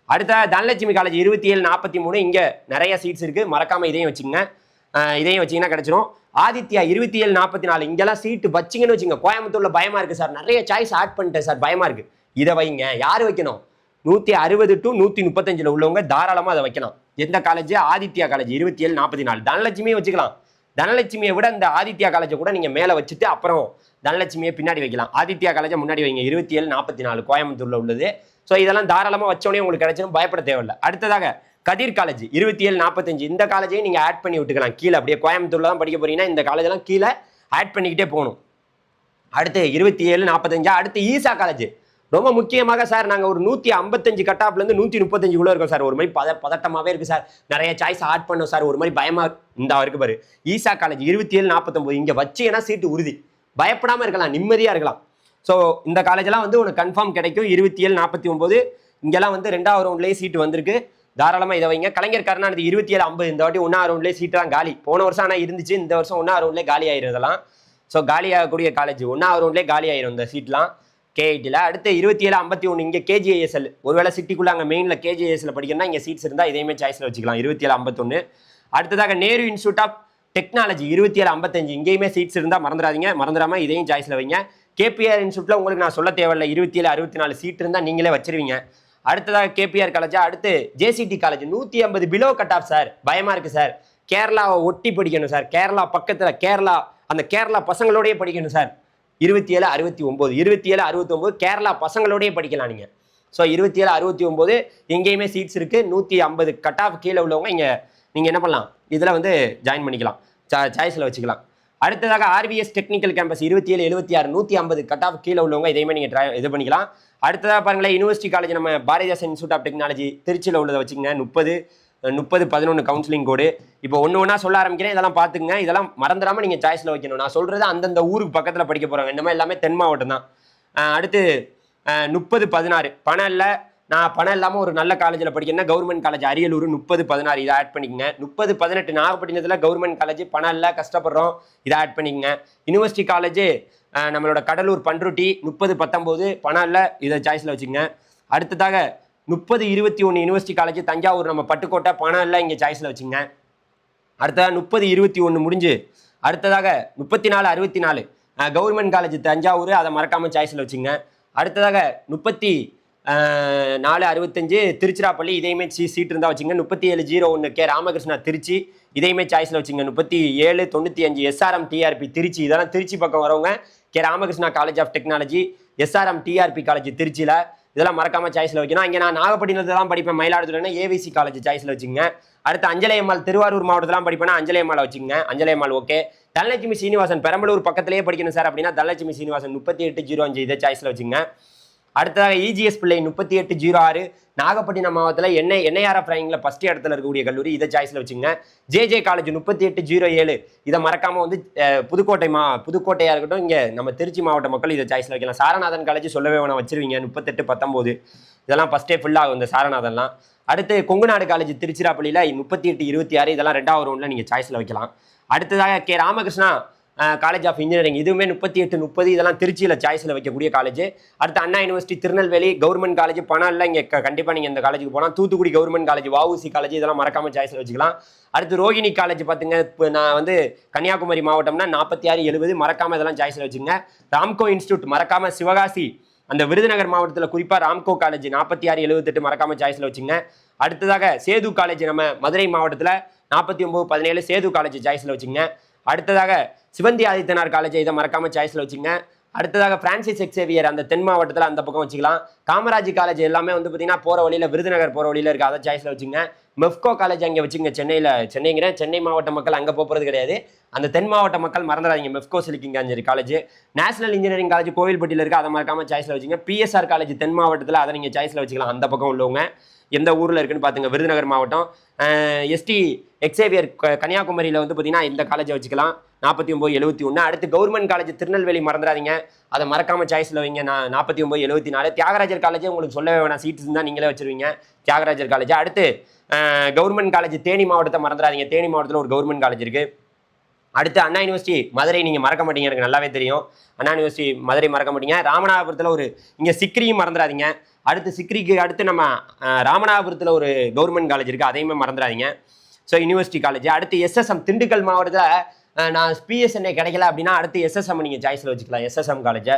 அடுத்த தனலட்சுமி காலேஜ் 27 43 இங்கே நிறைய சீட்ஸ் இருக்குது, மறக்காமல் இதையும் வச்சுங்க. இதையும் வச்சிங்கன்னா கிடைச்சிரும். ஆதித்யா 27 44 இங்கெல்லாம் சீட்டு வச்சிங்கன்னு வச்சுங்க. கோயம்புத்தூரில் பயமாக இருக்குது சார், நிறைய சாய்ஸ் ஆட் பண்ணிட்டேன் சார், பயமாக இருக்குது. இதை வைங்க. யார் வைக்கணும்? 160 to 135 உள்ளவங்க தாராளமாக அதை வைக்கலாம். எந்த காலேஜ்? ஆதித்யா காலேஜ் 27 44. தனலட்சுமியை வச்சுக்கலாம். தனலட்சுமியை விட இந்த ஆதித்யா காலேஜை கூட நீங்கள் மேலே வச்சுட்டு அப்புறம் தனலட்சுமியை பின்னாடி வைக்கலாம். ஆதித்யா காலேஜை முன்னாடி வைங்க. 27 44 கோயம்புத்தூரில் உள்ளது. ஸோ இதெல்லாம் தாராளமாக வச்சோடனே உங்களுக்கு கிடைச்சிடும், பயப்பட தேவையில்லை. அடுத்ததாக கதிர் காலேஜ் 27 45 இந்த காலேஜையும் நீங்கள் ஆட் பண்ணி விட்டுக்கலாம் கீழே. அப்படியே கோயம்புத்தூரில் தான் படிக்க போறீங்கன்னா இந்த காலேஜெல்லாம் கீழே ஆட் பண்ணிக்கிட்டே போகணும். அடுத்து 27 45. அடுத்து ஈசா காலேஜ் ரொம்ப முக்கியமாக சார், நாங்கள் ஒரு 155 கட் ஆஃப்லேருந்து 135 கூட இருக்கோம் சார். ஒரு மாதிரி பதட்டமாகவே இருக்குது சார், நிறைய சாய்ஸ் ஆட் பண்ணோம் சார், ஒரு மாதிரி பயமாக இந்த இருக்கு பாரு. ஈசா காலேஜ் 27 49 இங்கே வச்சீங்கன்னா சீட்டு உறுதி, பயப்படாமல் இருக்கலாம், நிம்மதியாக இருக்கலாம். ஸோ இந்த காலேஜெல்லாம் வந்து உனக்கு கன்ஃபார்ம் கிடைக்கும். 27 49 இங்கெல்லாம் வந்து 2வது ரவுண்ட்லேயே சீட்டு வந்திருக்கு, தாராளமாக இதை வைங்க. கலைஞர் கருணாநிதி 27 50 இந்த வாட்டி 1வது ரவுண்ட்லேயே சீட்டு தான் காலி. போன வருஷம் ஆனால் இருந்துச்சு, இந்த வருஷம் 1வது ரவுண்ட்லேயே காலி ஆயிரும் இதெல்லாம். ஸோ காலியாகக்கூடிய காலேஜ் 1வது ரவுண்ட்லேயே காலி ஆயிரும் இந்த சீட்லாம் கேஐடியில். அடுத்து 27 51 இங்கே கேஜிஐஎஸ்எல். ஒருவேளை சிட்டிக்குள்ளே அங்கே மெயினில் கேஜிஐஎஸ்எல் படிக்கணும்னா இங்கே சீட்ஸ் இருந்தால் இதையுமே சாய்ஸில் வச்சுக்கலாம். 27 51. அடுத்ததாக நேரு இன்ஸ்டியூட் ஆஃப் டெக்னாலஜி 27 55 இங்கேயுமே சீட்ஸ் இருந்தால் மறந்துடாதீங்க, மறந்துடாமல் இதையும் சாய்ஸில் வைங்க. கேபிஆர் இன்ஸ்டியூட்டில் உங்களுக்கு நான் சொல்ல தேவையில்லை, 27 64 சீட் இருந்தால் நீங்களே வச்சிருவீங்க. அடுத்ததாக கேபிஆர் காலேஜா. அடுத்து JCD college 150 below cut off sir, பயமாக இருக்குது சார், கேரளாவை ஒட்டி படிக்கணும் சார், கேரளா பக்கத்தில் கேரளா அந்த கேரளா பசங்களோடய படிக்கணும் சார். 27 69 27 69 கேரளா பசங்களோடய படிக்கலாம் நீங்கள். ஸோ 27 69 எங்கேயுமே சீட்ஸ் இருக்குது. 150 கட் ஆஃப் கீழே உள்ளவங்க இங்கே நீங்கள் என்ன பண்ணலாம், இதில் வந்து ஜாயின் பண்ணிக்கலாம், சாய்ஸில் வச்சுக்கலாம். அடுத்ததாக RVS technical campus 27 76 150 cut off கீழே உள்ளவங்க இதையுமே நீங்கள் இது பண்ணிக்கலாம். அடுத்ததாக பாருங்களேன், யூனிவர்சிட்டி காலேஜ் நம்ம பாரதிதாசன் இன்ஸ்டியூட் ஆஃப் டெக்னாலஜி திருச்சியில் உள்ளதை வச்சுக்கோங்க. 30 11 கவுன்சிலிங் கோடு. இப்போ ஒன்று ஒன்றா சொல்ல ஆரம்பிக்கிறேன், இதெல்லாம் பார்த்துக்குங்க. இதெல்லாம் மறந்துடாமல் நீங்கள் சாய்ஸில் வைக்கணும். நான் சொல்கிறது அந்தந்த ஊருக்கு பக்கத்தில் படிக்க போகிறாங்க, இந்த மாதிரி எல்லாமே தென் மாவட்டம் தான். அடுத்து 30 16 பணம் இல்லை, நான் பணம் இல்லாமல் ஒரு நல்ல காலேஜில் படிக்கணும்னா கவர்மெண்ட் காலேஜ் அரியலூர் 30 16 இதை ஆட் பண்ணிக்கங்க. 30 18 நாகப்பட்டினத்தில் கவர்மெண்ட் காலேஜ், பணம் இல்லை கஷ்டப்படுறோம், இதை ஆட் பண்ணிக்கங்க. யூனிவர்சிட்டி காலேஜ் நம்மளோட கடலூர் பண்ருட்டி 30 19 பணம் இல்லை, இதை சாய்ஸில் வச்சுக்கங்க. அடுத்ததாக 30 21 யூனிவர்சிட்டி காலேஜ் தஞ்சாவூர் நம்ம பட்டுக்கோட்டை, பணம் இல்லை இங்கே சாய்ஸில் வச்சுங்க. அடுத்ததாக 30 21 முடிஞ்சு அடுத்ததாக 34 64 கவர்மெண்ட் காலேஜ் தஞ்சாவூர், அதை மறக்காமல் சாய்ஸில் வச்சுங்க. அடுத்ததாக 34 65 திருச்சிராப்பள்ளி, இதையுமே சீட் இருந்தால் வச்சுங்க. 37 01 கே ராமகிருஷ்ணா திருச்சி, இதையுமே சாய்ஸில் வச்சுங்க. 37 95 எஸ்ஆர்எம் டிஆர்பி திருச்சி, இதெல்லாம் திருச்சி பக்கம் வரவங்க K Ramakrishna college of technology SRM TRP college திருச்சியில், இதெல்லாம் மறக்காம சாய்ஸில் வைக்கணும். இங்கே நான் நாகப்பட்டினத்தில் தான் படிப்பேன், மயிலாடுதுறைனா ஏவிசி காலேஜ் சாய்ஸில் வச்சுங்க. அடுத்து அஞ்சலை அம்மாள் திருவாரூர் மாவட்டத்தில் படிப்பேன்னா அஞ்சலை அம்மாள் வச்சுங்க. அஞ்சலை அம்மாள் ஓகே. தனலட்சுமி சீனிவாசன் பெரம்பலூர் பக்கத்திலேயே படிக்கணும் சார் அப்படின்னா தனலட்சுமி சீனிவாசன் 38 05 இதை சாய்ஸில் வச்சுங்க. அடுத்ததாக இஜிஎஸ் பிள்ளை 38 06 நாகப்பட்டினம் மாவட்டத்தில் என்ஐஆர்எஃப் ரேங்கில் ஃபர்ஸ்ட் இடத்துல இருக்கக்கூடிய கல்லூரி, இதை சாய்ஸில் வச்சுங்க. ஜேஜே காலேஜ் 38 07 இதை மறக்காமல் வந்து புதுக்கோட்டையாக இருக்கட்டும், இங்கே நம்ம திருச்சி மாவட்ட மக்கள் இதை சாய்ஸில் வைக்கலாம். சாரநாதன் காலேஜ் சொல்லவே வேணாம், வச்சிருவீங்க. 38 19 இதெல்லாம் ஃபஸ்ட்டே ஃபுல்லாகும் இந்த சாரநாதன்லாம். அடுத்து கொங்குநாடு காலேஜ் திருச்சிராப்பள்ளியில் 38 26 இதெல்லாம் 2வது ரவுண்டில் நீங்கள் சாய்ஸில் வைக்கலாம். அடுத்ததாக K Ramakrishna college of engineering, இதுவுமே 38, 30 இதெல்லாம் திருச்சியில் சாய்ஸில் வைக்கக்கூடிய காலேஜ். அடுத்து Anna university Tirunelveli government college, பணம் இல்லை இங்கே கண்டிப்பாக நீங்கள் இந்த காலேஜுக்கு போகலாம். Thoothukudi government college, VOC college, இதெல்லாம் மறக்காம சாய்ஸில் வச்சுக்கலாம். அடுத்து ரோகிணி காலேஜ் பார்த்துங்க, இப்போ நான் வந்து கன்னியாகுமரி மாவட்டம்னா 46, 70 மறக்காம இதெல்லாம் சாய்ஸில் வச்சுங்க. ராம்கோ இன்ஸ்டியூட் மறக்காம சிவகாசி அந்த விருதுநகர் மாவட்டத்தில் குறிப்பாக ராம்கோ காலேஜ் 46, 78 மறக்காம சாய்ஸில் வச்சுங்க. அடுத்ததாக சேது காலேஜ் நம்ம மதுரை மாவட்டத்தில் 49, 17 சேது காலேஜ் சாய்ஸில் வச்சுங்க. அடுத்ததாக சிவந்தி ஆதித்தனார் காலேஜ், இதை மறக்காம சாய்ஸில் வச்சுங்க. அடுத்ததாக பிரான்சிஸ் எக்ஸேவியர் அந்த தென் மாவட்டத்தில் அந்த பக்கம் வச்சுக்கலாம். காமராஜ் காலேஜ் எல்லாமே வந்து பார்த்தீங்கன்னா போகிற வழியில் விருதுநகர் போகிற வழியில் இருக்குது, அதை சாய்ஸில் வச்சுங்க. மெஃப்கோ காலேஜ் அங்கே வச்சுங்க, சென்னை மாவட்ட மக்கள் அங்கே போகிறது கிடையாது, அந்த தென் மாவட்ட மக்கள் மறந்துடாதீங்க. மெஃப்கோ சிலிக்கிங்காஞ்சேரி காலேஜ், நேஷனல் இன்ஜினியரிங் காலேஜ் கோவில்பட்டியில் இருக்குது, அதை மறக்காம சாய்ஸில் வச்சுங்க. பிஎஸ்ஆர் காலேஜ் தென் மாவட்டத்தில், அதை நீங்கள் சாய்ஸில் வச்சுக்கலாம். அந்த பக்கம் உள்ளவங்க எந்த ஊரில் இருக்குன்னு பார்த்துங்க, விருதுநகர் மாவட்டம். எஸ்டி எக்ஸேவியர் கன்னியாகுமரியில் வந்து பார்த்தீங்கன்னா இந்த காலேஜை வச்சுக்கலாம், 49, 71. அடுத்து கவர்மெண்ட் காலேஜ் திருநெல்வேலி மறந்துடாதீங்க, அதை மறக்காம சாய்ஸில் வைங்க, 49, 74. தியாகராஜர் காலேஜ் உங்களுக்கு சொல்லவே வேணாம், சீட்ஸ் இருந்தால் நீங்களே வச்சுருவீங்க தியாகராஜர் காலேஜ். அடுத்து கவர்மெண்ட் காலேஜ் தேனி மாவட்டத்தை மறந்துடாதீங்க, தேனி மாவட்டத்தில் ஒரு கவர்மெண்ட் காலேஜ் இருக்குது. அடுத்து அண்ணா யூனிவர்சிட்டி மதுரை நீங்கள் மறக்க மாட்டீங்க, எனக்கு நல்லாவே தெரியும். அண்ணா யூனிவர்சிட்டி மதுரை மறக்க மாட்டீங்க. ராமநாதபுரத்தில் ஒரு இங்கே சிக்ரியும் மறந்துடாதீங்க. அடுத்து சிக்ரிக்கு அடுத்து நம்ம ராமநாதபுரத்தில் ஒரு கவர்மெண்ட் காலேஜ் இருக்குது, அதையுமே மறந்துடாதீங்க. So university college. அடுத்து எஸ்எஸ்எம் திண்டுக்கல் மாவட்டத்தில் நான் பிஎஸ்என்ஏ கிடைக்கல அப்படின்னா அடுத்து எஸ்எஸ்எம் நீங்கள் சாய்ஸில் வச்சுக்கலாம், எஸ்எஸ்எம் காலேஜை.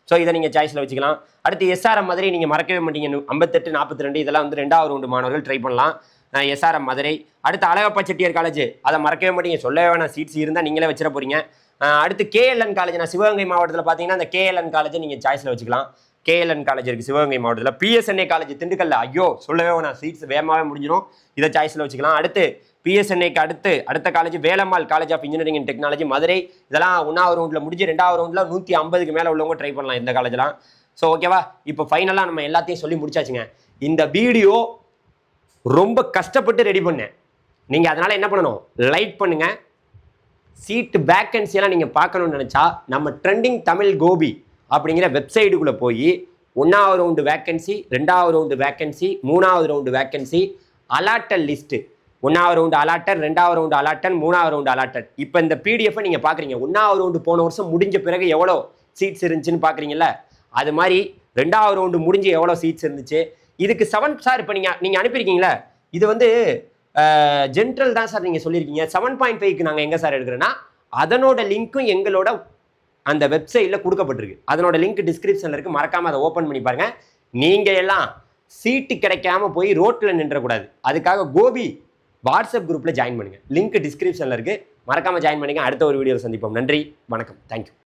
ஸோ இதை நீங்கள் சாய்ஸில் வச்சுக்கலாம். அடுத்து எஸ்ஆர்எம் மதுரை நீங்கள் மறக்கவே மாட்டீங்க, 58, 42 இதெல்லாம் வந்து 2வது ரவுண்டு மாணவர்கள் ட்ரை பண்ணலாம். எஸ்ஆர்எம் மதுரை. அடுத்து அழகப்பா செட்டியார் காலேஜ், அதை மறக்கவே மாட்டீங்க, சொல்லவே வேணாம், சீட்ஸ் இருந்தால் நீங்களே வச்சிட போறீங்க. அடுத்து கேஎல்என் காலேஜ், நான் சிவகங்கை மாவட்டத்தில் பார்த்தீங்கன்னா அந்த கேஎல்என் காலேஜை நீங்கள் சாய்ஸில் வச்சுக்கலாம். கேஎல்என் காலேஜ் இருக்குது சிவகங்கை மாவட்டத்தில். பிஎஸ்என்ஏ காலேஜ் திண்டுக்கல்ல, ஐயோ சொல்லவே வேணாம், சீட்ஸ் வேகமாகவே முடிஞ்சிடும், இதை சாய்ஸில் வச்சுக்கலாம். அடுத்து பிஎஸ்என்ஏக்கு அடுத்த college Velammal college of engineering and technology Madurai, இதெல்லாம் 1வது ரவுண்டில் முடிஞ்சு 2வது ரவுண்டில் 150க்கு மேலே உள்ளவங்க ட்ரை பண்ணலாம் இந்த காலேஜ்லாம். ஸோ ஓகேவா, இப்போ ஃபைனலாக நம்ம எல்லாத்தையும் சொல்லி முடிச்சாச்சுங்க. இந்த வீடியோ ரொம்ப கஷ்டப்பட்டு ரெடி பண்ணேன், நீங்கள் அதனால் என்ன பண்ணணும், லைக் பண்ணுங்கள். சீட்டு வேக்கன்சியெல்லாம் நீங்கள் பார்க்கணுன்னு நினச்சா நம்ம ட்ரெண்டிங் தமிழ் கோபி அப்படிங்கிற வெப்சைட்டுக்குள்ளே போய் 1வது ரவுண்டு வேக்கன்சி, 2வது ரவுண்டு வேக்கன்சி, 3வது ரவுண்டு வேக்கன்சி, அலாட்டட் லிஸ்ட்டு, 1வது ரவுண்டு அலாட்டட், 2வது ரவுண்டு அலாட்டட், 3வது ரவுண்டு அலாட்டட். இப்போ இந்த பிடிஎஃப்பை நீங்கள் பார்க்குறீங்க, 1வது ரவுண்டு போன வருஷம் முடிஞ்ச பிறகு எவ்வளோ சீட்ஸ் இருந்துச்சுன்னு பார்க்குறீங்களா, அது மாதிரி 2வது ரவுண்டு முடிஞ்சு எவ்வளோ சீட்ஸ் இருந்துச்சு. இதுக்கு 7 சார் இப்போ நீங்கள் அனுப்பியிருக்கீங்களா, இது வந்து ஜென்ரல் தான் சார் நீங்கள் சொல்லியிருக்கீங்க, 7.5க்கு நாங்கள் எங்கே சார் எடுக்கிறோன்னா அதனோட லிங்க்கும் எங்களோட அந்த வெப்சைட்டில் கொடுக்கப்பட்டிருக்கு, அதனோட லிங்க் டிஸ்கிரிப்ஷனில் இருக்குது, மறக்காமல் அதை ஓப்பன் பண்ணி பாருங்கள். நீங்கள் எல்லாம் சீட்டு கிடைக்காம போய் ரோட்டில் நின்றக்கூடாது, அதுக்காக கோபி வாட்ஸ்அப் குரூப்பில் ஜாயின் பண்ணுங்கள், லிங்க் டிஸ்கிரிப்ஷனில் இருக்குது, மறக்காமல் ஜாயின் பண்ணிங்க. அடுத்த ஒரு வீடியோவில் சந்திப்போம். நன்றி, வணக்கம், தேங்க்யூ.